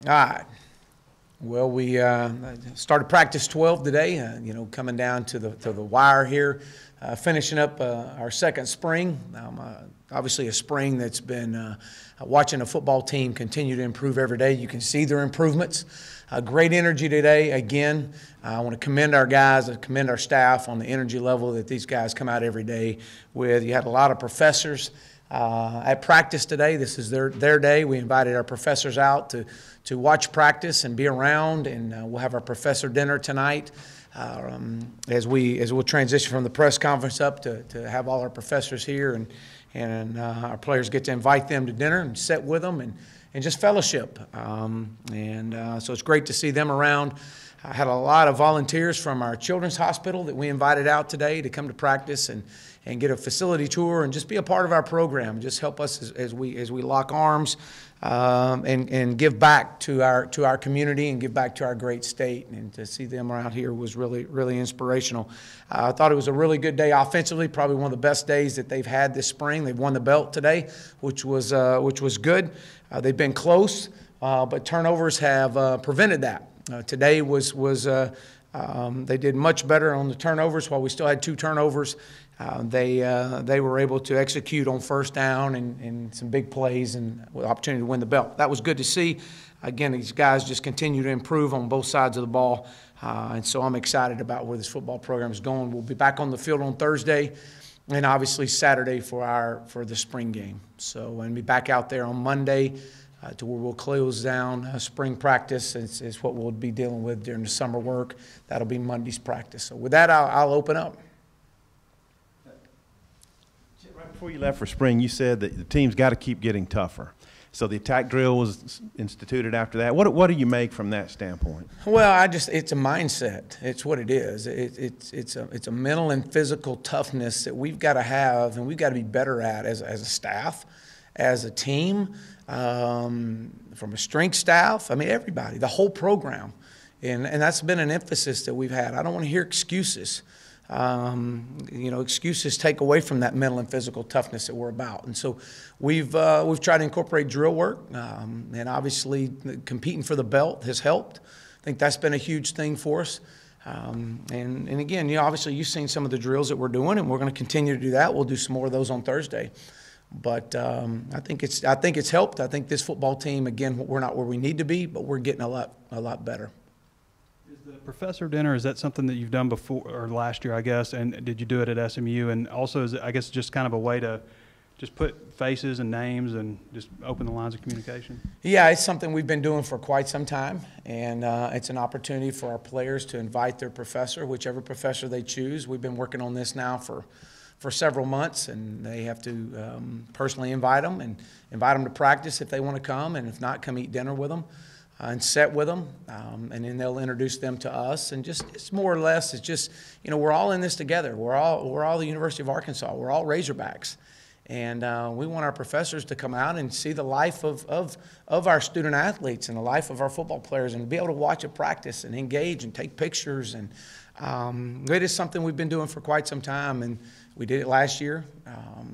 All right. Well, we started practice 12 today, coming down to the wire here, finishing up our second spring. Obviously a spring that's been watching a football team continue to improve every day. You can see their improvements. Great energy today. Again, I want to commend our guys, commend our staff on the energy level that these guys come out every day with. You had a lot of professors at practice today. This is their day. We invited our professors out to watch practice and be around, and we'll have our professor dinner tonight as we'll transition from the press conference up to have all our professors here, and our players get to invite them to dinner and sit with them and just fellowship. So it's great to see them around. I had a lot of volunteers from our children's hospital that we invited out today to come to practice and get a facility tour and just be a part of our program. Just help us as we lock arms and give back to our community and give back to our great state. And to see them around here was really, really inspirational. I thought it was a really good day offensively, probably one of the best days that they've had this spring. They've won the belt today, which was good. They've been close, but turnovers have prevented that. Today they did much better on the turnovers. While we still had 2 turnovers, they were able to execute on first down and some big plays and with opportunity to win the belt. That was good to see. Again, these guys just continue to improve on both sides of the ball, and so I'm excited about where this football program is going. We'll be back on the field on Thursday, and obviously Saturday for the spring game. So and be back out there on Monday to where we'll close down spring practice. Is what we'll be dealing with during the summer work. That'll be Monday's practice. So with that, I'll open up. Right before you left for spring, you said that the team's got to keep getting tougher. So the attack drill was instituted after that. What do you make from that standpoint? Well, it's a mindset. It's what it is. It's a mental and physical toughness that we've got to have, and we've got to be better at as a staff, as a team, from a strength staff. I mean, everybody, the whole program, and that's been an emphasis that we've had. I don't want to hear excuses. Excuses take away from that mental and physical toughness that we're about. And so we've tried to incorporate drill work, and obviously competing for the belt has helped. I think that's been a huge thing for us. And again, obviously you've seen some of the drills that we're doing, and we're going to continue to do that. We'll do some more of those on Thursday. But I think it's helped. I think this football team, again, we're not where we need to be, but we're getting a lot better. The professor dinner, is that something that you've done before or last year, I guess, and did you do it at SMU? And also, is it, I guess, just kind of a way to just put faces and names and just open the lines of communication? Yeah, it's something we've been doing for quite some time, and it's an opportunity for our players to invite their professor, whichever professor they choose. We've been working on this now for several months, and they have to personally invite them to practice if they want to come, and if not, come eat dinner with them. And sit with them, and then they'll introduce them to us. And it's more or less, it's just, we're all in this together. We're all the University of Arkansas. We're all Razorbacks. And we want our professors to come out and see the life of our student athletes and the life of our football players and be able to watch a practice and engage and take pictures. And it is something we've been doing for quite some time, and we did it last year.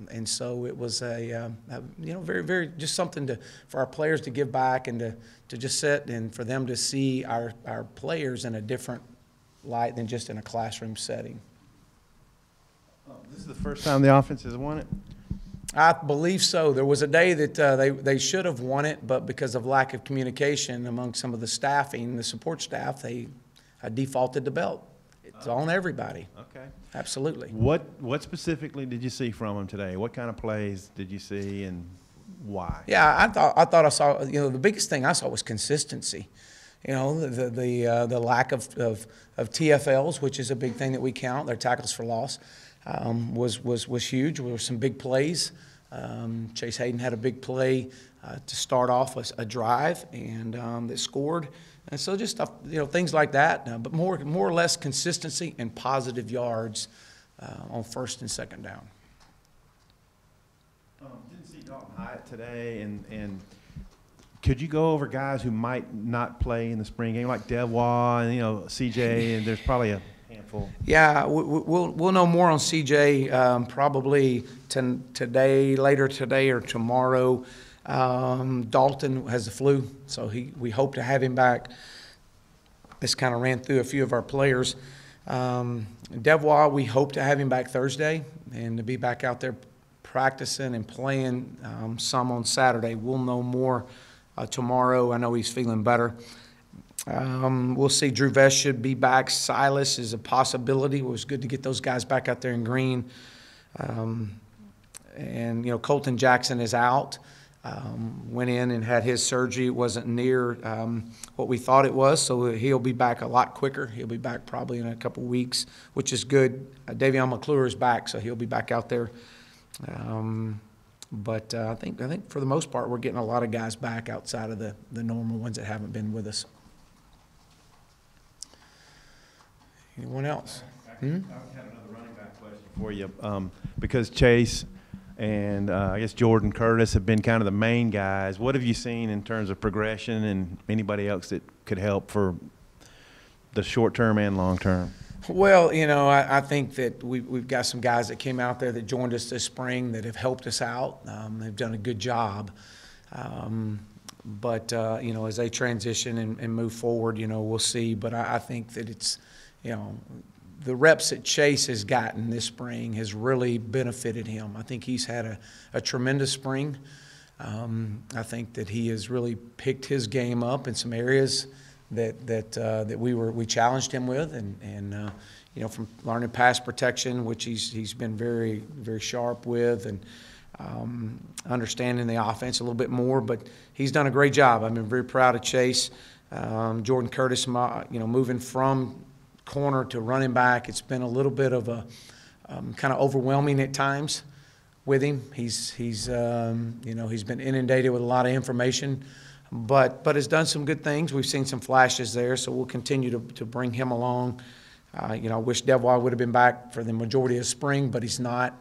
And so it was very, very just something for our players to give back and to just sit and for them to see our players in a different light than just in a classroom setting. This is the first time the offense has won it? I believe so. There was a day that they should have won it, but because of lack of communication among some of the staffing, the support staff, they defaulted the belt. It's on everybody. Okay. Absolutely. What specifically did you see from them today? What kind of plays did you see, and why? Yeah, I thought I saw. The biggest thing I saw was consistency. The lack of TFLs, which is a big thing that we count. Their tackles for loss was huge. There were some big plays. Chase Hayden had a big play to start off a drive and that scored. And so just things like that, but more or less consistency and positive yards on first and second down. Didn't see Dalton Hyatt today, and could you go over guys who might not play in the spring game, like Devois and CJ, and there's probably a handful? Yeah, we'll know more on CJ probably later today or tomorrow. Dalton has the flu, so we hope to have him back. This kind of ran through a few of our players. Devois, we hope to have him back Thursday and to be back out there practicing and playing some on Saturday. We'll know more tomorrow. I know he's feeling better. We'll see. Drew Vest should be back. Silas is a possibility. It was good to get those guys back out there in green. And, you know, Colton Jackson is out. Went in and had his surgery. It wasn't near what we thought it was, so he'll be back a lot quicker. He'll be back probably in a couple weeks, which is good. Davion McClure is back, so he'll be back out there. But I think for the most part, we're getting a lot of guys back outside of the normal ones that haven't been with us. Anyone else? I have another running back question for you, because Chase and I guess Jordan Curtis have been kind of the main guys. What have you seen in terms of progression and anybody else that could help for the short term and long term? Well, you know, I think that we've got some guys that came out there that joined us this spring that have helped us out. They've done a good job. But you know, as they transition and move forward, you know, we'll see. But I think that it's, you know, the reps that Chase has gotten this spring has really benefited him. I think he's had a tremendous spring. I think that he has really picked his game up in some areas that we challenged him with, and you know, from learning pass protection, which he's been very, very sharp with, and understanding the offense a little bit more. But he's done a great job. I've been very proud of Chase. Jordan Curtis, you know, moving from corner to running back, it's been a little bit of a kind of overwhelming at times with him. He's you know, he's been inundated with a lot of information, but has done some good things. We've seen some flashes there, so we'll continue to bring him along. You know, I wish Devois would have been back for the majority of spring, but he's not.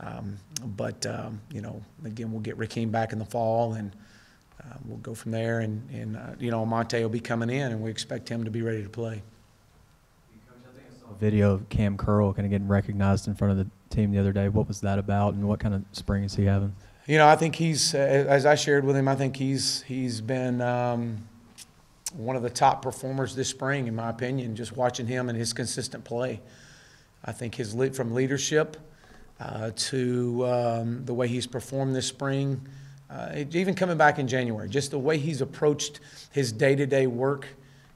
You know, again, we'll get Rakeem back in the fall, and we'll go from there. And you know, Monte will be coming in, and we expect him to be ready to play. A video of Cam Curl kind of getting recognized in front of the team the other day. What was that about, and what kind of spring is he having? You know, I think he's, as I shared with him, I think he's been one of the top performers this spring, in my opinion, just watching him and his consistent play. I think his from leadership to the way he's performed this spring, even coming back in January, just the way he's approached his day-to-day work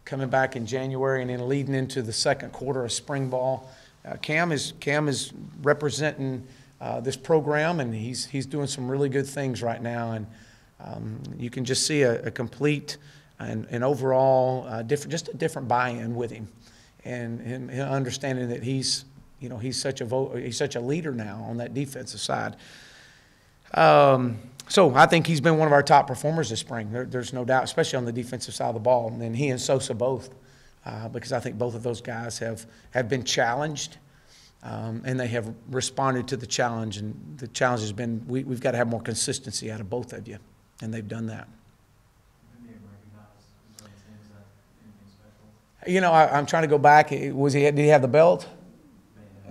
coming back in January and then leading into the second quarter of spring ball. Cam is representing this program, and he's doing some really good things right now. And you can just see a complete and overall just a different buy-in with him, and him understanding that he's such a leader now on that defensive side. So I think he's been one of our top performers this spring. There's no doubt, especially on the defensive side of the ball. And then he and Sosa both, because I think both of those guys have been challenged, and they have responded to the challenge. And the challenge has been we've got to have more consistency out of both of you, and they've done that. You know, I'm trying to go back. Did he have the belt?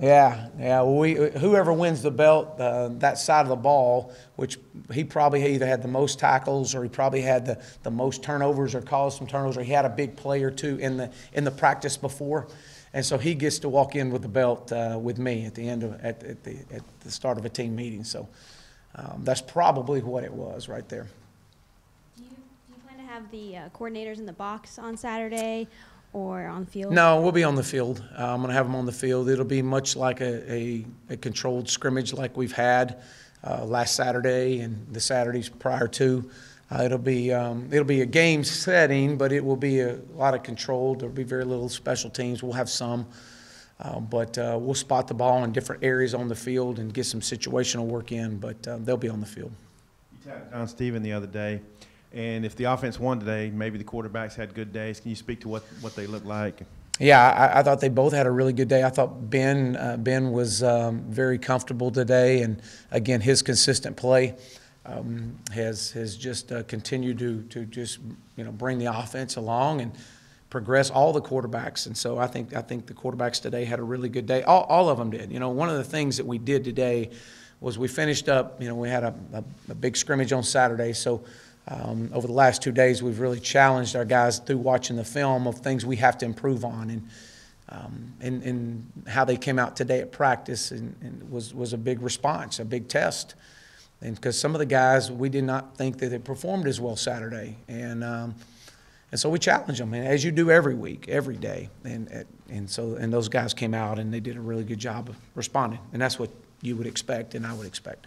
Yeah. Whoever wins the belt, that side of the ball, which he probably either had the most tackles, or he probably had the most turnovers, or caused some turnovers, or he had a big play or two in the practice before, and so he gets to walk in with the belt with me at the end of at the start of a team meeting. So that's probably what it was right there. Do you plan to have the coordinators in the box on Saturday? Or on the field? No, we'll be on the field. I'm going to have them on the field. It'll be much like a controlled scrimmage like we've had last Saturday and the Saturdays prior to. It'll be a game setting, but it will be a lot of controlled. There'll be very little special teams. We'll have some, but we'll spot the ball in different areas on the field and get some situational work in, but they'll be on the field. You tapped John Steven the other day. And if the offense won today, maybe the quarterbacks had good days. Can you speak to what they look like? Yeah, I thought they both had a really good day. I thought Ben was very comfortable today, and again, his consistent play has just continued to just bring the offense along and progress all the quarterbacks. And so I think the quarterbacks today had a really good day. All of them did. You know, one of the things that we did today was we finished up, we had a big scrimmage on Saturday, so over the last 2 days, we've really challenged our guys through watching the film of things we have to improve on, and how they came out today at practice and was a big response, a big test. And because some of the guys, we did not think that they performed as well Saturday, and so we challenged them, and as you do every week, every day, and those guys came out and they did a really good job of responding, and that's what you would expect and I would expect.